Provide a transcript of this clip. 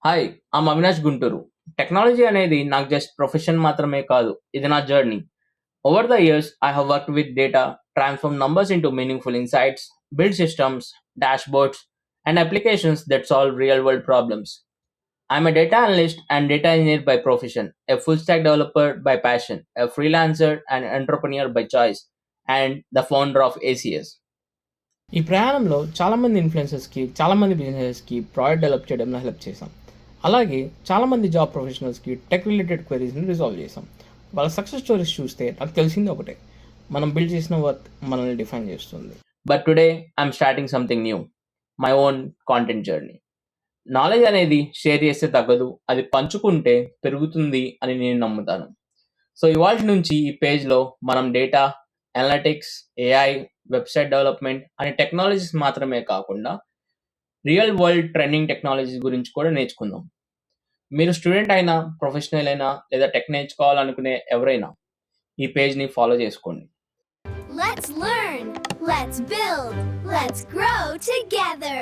Hi! I'm Avinash Guntur. Technology అనేది నాకు just profession మాత్రమే కాదు. ఇది నా journey. Over the years, I have worked with data, transformed numbers into meaningful insights, built systems, dashboards, and applications that solve real-world problems. I'm a data analyst and data engineer by profession, a full-stack developer by passion, a freelancer and entrepreneur by choice, and the founder of ACS. ఈ ప్రయాణంలో చాలామంది ఇన్‌ఫ్లుయెన్సర్స్‌కి, చాలామంది బిజినెసెస్‌కి product develop చేయడంలో help చేశాం. అలాగే చాలామంది job ప్రొఫెషనల్స్‌కి tech related క్వెరీస్‌ని resolve చేశాం. వాళ్ళ సక్సెస్ స్టోరీస్ చూస్తే నాకు తెలిసింది ఒకటే. మనం బిల్డ్ చేసిన వర్క్ మనల్ని డిఫైన్ చేస్తుంది. But today I'm starting something new. My own content journey. Knowledge అనేది షేర్ చేస్తే తగ్గదు. అది పంచుకుంటే పెరుగుతుంది అని నేను నమ్ముతాను. సో ఇవాల్టి నుంచి ఈ పేజ్‌లో మనం data, analytics, AI, website development అనే టెక్నాలజీస్ మాత్రమే కాకుండా రియల్ వరల్డ్ ట్రెండింగ్ టెక్నాలజీస్ గురించి కూడా నేర్చుకుందాం. మీరు స్టూడెంట్ అయినా, ప్రొఫెషనల్ అయినా లేదా టెక్ నేర్చుకోవాలనుకునే ఎవరైనా ఈ పేజ్‌ని ఫాలో చేసుకోండి. Let's learn, let's build, let's grow together.